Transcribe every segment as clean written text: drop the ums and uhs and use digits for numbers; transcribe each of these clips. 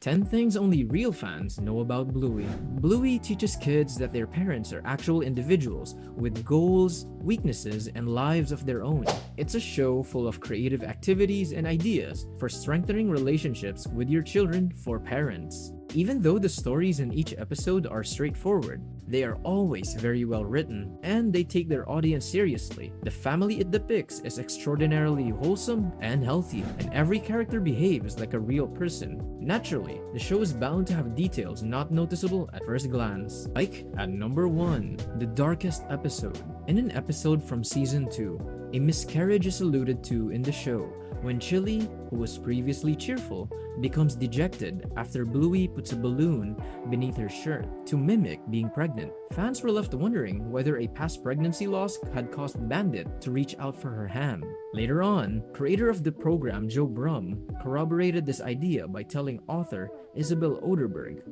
10 things only real fans know about Bluey. Bluey teaches kids that their parents are actual individuals with goals, weaknesses, and lives of their own. It's a show full of creative activities and ideas for strengthening relationships with your children for parents. Even though the stories in each episode are straightforward, they are always very well written, and they take their audience seriously. The family it depicts is extraordinarily wholesome and healthy, and every character behaves like a real person. Naturally, the show is bound to have details not noticeable at first glance. Like at number 1, the darkest episode. In an episode from season 2, a miscarriage is alluded to in the show when Chili, who was previously cheerful, becomes dejected after Bluey puts a balloon beneath her shirt to mimic being pregnant. Fans were left wondering whether a past pregnancy loss had caused Bandit to reach out for her hand. Later on, creator of the program Joe Brum corroborated this idea by telling author Isabel Oderberg,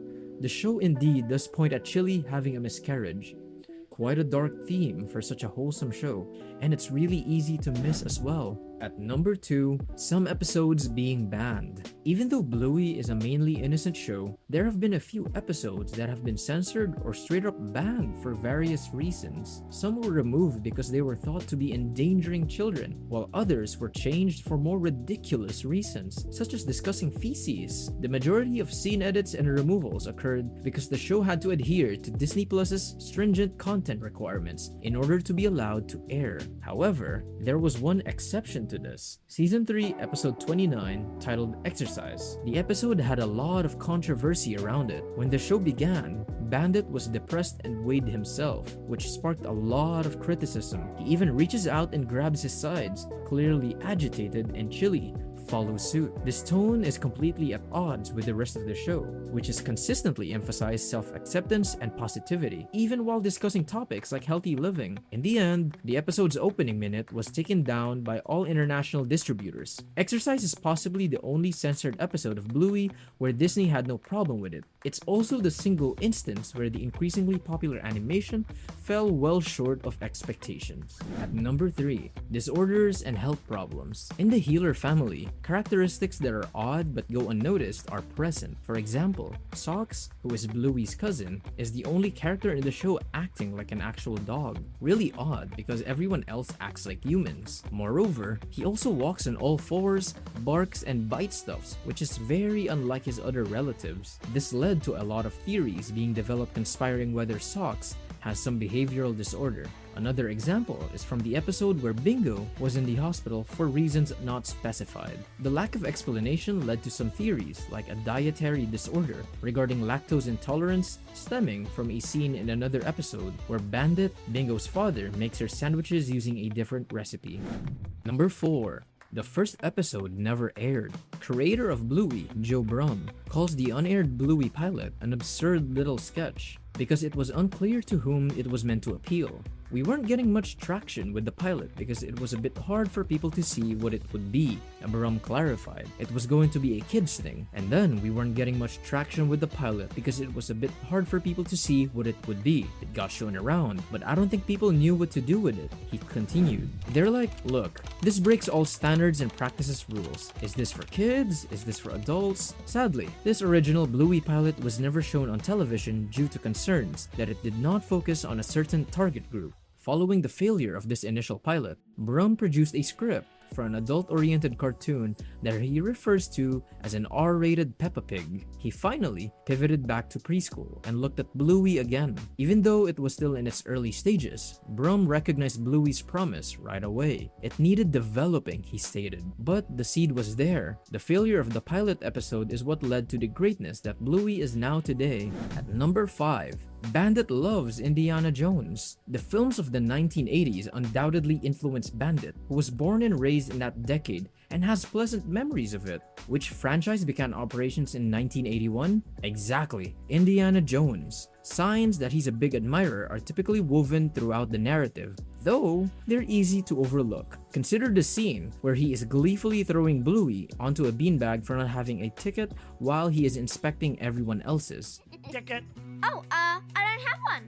"The show indeed does point at Chili having a miscarriage. Quite a dark theme for such a wholesome show, and it's really easy to miss as well." At number 2, some episodes being banned. Even though Bluey is a mainly innocent show, there have been a few episodes that have been censored or straight up banned for various reasons. Some were removed because they were thought to be endangering children, while others were changed for more ridiculous reasons, such as discussing feces. The majority of scene edits and removals occurred because the show had to adhere to Disney Plus's stringent content requirements in order to be allowed to air. However, there was one exception to this. Season 3, episode 29, titled Exercise. The episode had a lot of controversy around it. When the show began, Bandit was depressed and weighed himself, which sparked a lot of criticism. He even reaches out and grabs his sides, clearly agitated, and Chili follows suit. This tone is completely at odds with the rest of the show, which has consistently emphasized self-acceptance and positivity, even while discussing topics like healthy living. In the end, the episode's opening minute was taken down by all international distributors. Exercise is possibly the only censored episode of Bluey where Disney had no problem with it. It's also the single instance where the increasingly popular animation fell well short of expectations. At number 3, disorders and health problems. In the Healer family, characteristics that are odd but go unnoticed are present. For example, Socks, who is Bluey's cousin, is the only character in the show acting like an actual dog. Really odd because everyone else acts like humans. Moreover, he also walks on all fours, barks, and bites stuffs, which is very unlike his other relatives. This led to a lot of theories being developed conspiring whether Socks has some behavioral disorder. Another example is from the episode where Bingo was in the hospital for reasons not specified. The lack of explanation led to some theories like a dietary disorder regarding lactose intolerance stemming from a scene in another episode where Bandit, Bingo's father, makes her sandwiches using a different recipe. Number 4. The first episode never aired. Creator of Bluey, Joe Brum, calls the unaired Bluey pilot an absurd little sketch because it was unclear to whom it was meant to appeal. We weren't getting much traction with the pilot because it was a bit hard for people to see what it would be. Brum clarified it was going to be a kids thing, and then we weren't getting much traction with the pilot because it was a bit hard for people to see what it would be. It got shown around, but I don't think people knew what to do with it. He continued. They're like, look, this breaks all standards and practices rules. Is this for kids? Is this for adults? Sadly, this original Bluey pilot was never shown on television due to concerns that it did not focus on a certain target group. Following the failure of this initial pilot, Brum produced a script for an adult-oriented cartoon that he refers to as an R-rated Peppa Pig. He finally pivoted back to preschool and looked at Bluey again. Even though it was still in its early stages, Brum recognized Bluey's promise right away. It needed developing, he stated, but the seed was there. The failure of the pilot episode is what led to the greatness that Bluey is now today. At number 5, Bandit loves Indiana Jones. The films of the 1980s undoubtedly influenced Bandit, who was born and raised in that decade and has pleasant memories of it. Which franchise began operations in 1981? Exactly, Indiana Jones. Signs that he's a big admirer are typically woven throughout the narrative, though they're easy to overlook. Consider the scene where he is gleefully throwing Bluey onto a beanbag for not having a ticket while he is inspecting everyone else's. Ticket. Oh, I don't have one.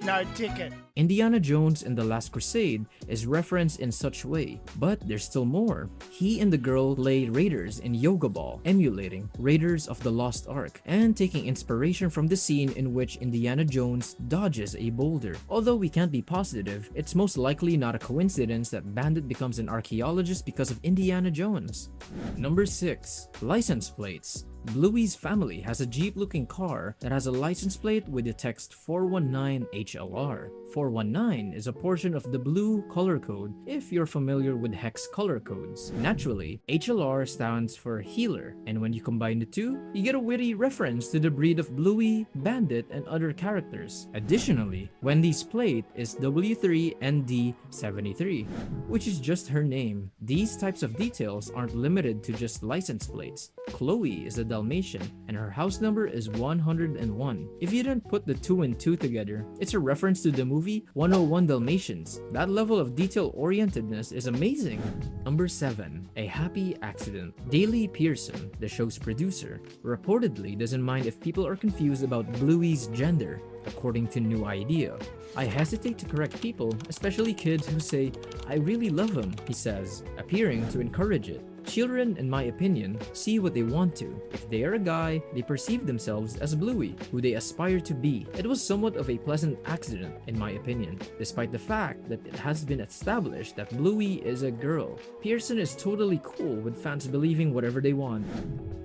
No ticket. Indiana Jones and the Last Crusade is referenced in such way, but there's still more. He and the girl play raiders in Yoga Ball, emulating Raiders of the Lost Ark, and taking inspiration from the scene in which Indiana Jones dodges a boulder. Although we can't be positive, it's most likely not a coincidence that Bandit becomes an archaeologist because of Indiana Jones. Number 6. License plates. Bluey's family has a Jeep-looking car that has a license plate with the text 419 HLR. 419 is a portion of the blue color code if you're familiar with hex color codes. Naturally, HLR stands for healer, and when you combine the two, you get a witty reference to the breed of Bluey, Bandit, and other characters. Additionally, Wendy's plate is W3ND73, which is just her name. These types of details aren't limited to just license plates. Chloe is a Dalmatian, and her house number is 101. If you didn't put the 2 and 2 together, it's a reference to the movie 101 Dalmatians. That level of detail-orientedness is amazing. Number 7. A happy accident. Daley Pearson, the show's producer, reportedly doesn't mind if people are confused about Bluey's gender, according to New Idea. I hesitate to correct people, especially kids who say, "I really love him," he says, appearing to encourage it. Children, in my opinion, see what they want to. If they are a guy, they perceive themselves as Bluey, who they aspire to be. It was somewhat of a pleasant accident, in my opinion, despite the fact that it has been established that Bluey is a girl. Pearson is totally cool with fans believing whatever they want.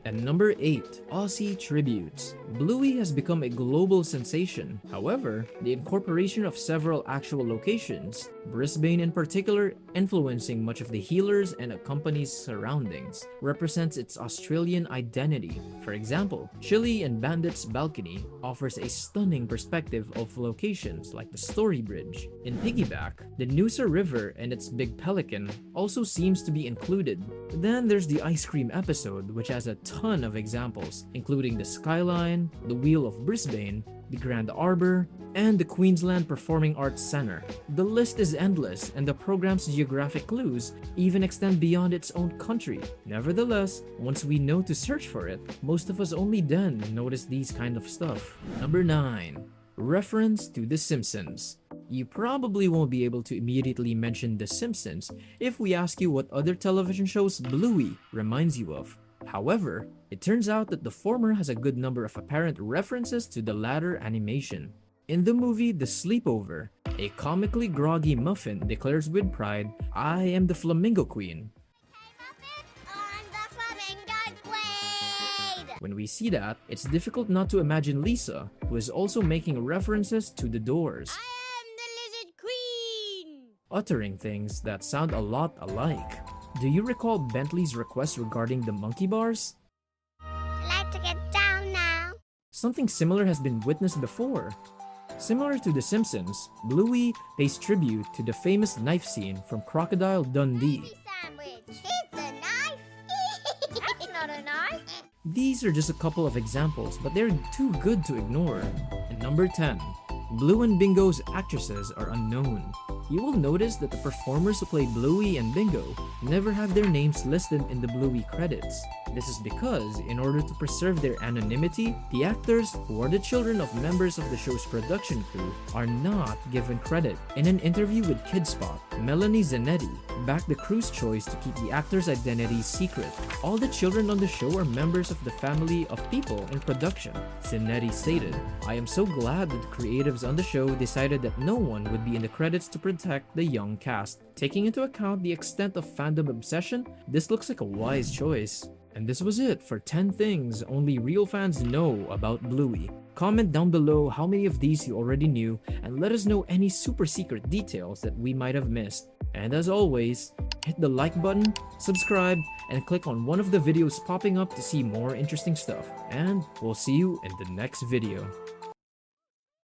And number 8. Aussie tributes. Bluey has become a global sensation. However, the incorporation of several actual locations, Brisbane in particular, influencing much of the healers and a company's surroundings, represents its Australian identity. For example, Chili and Bandit's balcony offers a stunning perspective of locations like the Story Bridge. In Piggyback, the Noosa River and its big pelican also seems to be included. Then there's the ice cream episode, which has a ton of examples, including the skyline, the Wheel of Brisbane, the Grand Arbor, and the Queensland Performing Arts Centre. The list is endless, and the program's geographic clues even extend beyond its own country. Nevertheless, once we know to search for it, most of us only then notice these kind of stuff. Number 9. Reference to The Simpsons. You probably won't be able to immediately mention The Simpsons if we ask you what other television shows Bluey reminds you of. However, it turns out that the former has a good number of apparent references to the latter animation. In the movie The Sleepover, a comically groggy Muffin declares with pride, "I am the Flamingo Queen." When we see that, it's difficult not to imagine Lisa, who is also making references to The Doors, I am the Lizard Queen! uttering things that sound a lot alike. Do you recall Bentley's request regarding the monkey bars? I'd like to get down now. Something similar has been witnessed before. Similar to The Simpsons, Bluey pays tribute to the famous knife scene from Crocodile Dundee. Sandwich. It's a knife. That's not a knife. These are just a couple of examples, but they're too good to ignore. And number 10. Blue and Bingo's actresses are unknown. You will notice that the performers who play Bluey and Bingo never have their names listed in the Bluey credits. This is because, in order to preserve their anonymity, the actors, who are the children of members of the show's production crew, are not given credit. In an interview with Kidspot, Melanie Zanetti backed the crew's choice to keep the actors' identities secret. All the children on the show are members of the family of people in production. Zanetti stated, "I am so glad that the creatives on the show decided that no one would be in the credits to protect the young cast. Taking into account the extent of fandom obsession, this looks like a wise choice." And this was it for 10 things only real fans know about Bluey. Comment down below how many of these you already knew, and let us know any super secret details that we might have missed. And as always, hit the like button, subscribe, and click on one of the videos popping up to see more interesting stuff. And we'll see you in the next video.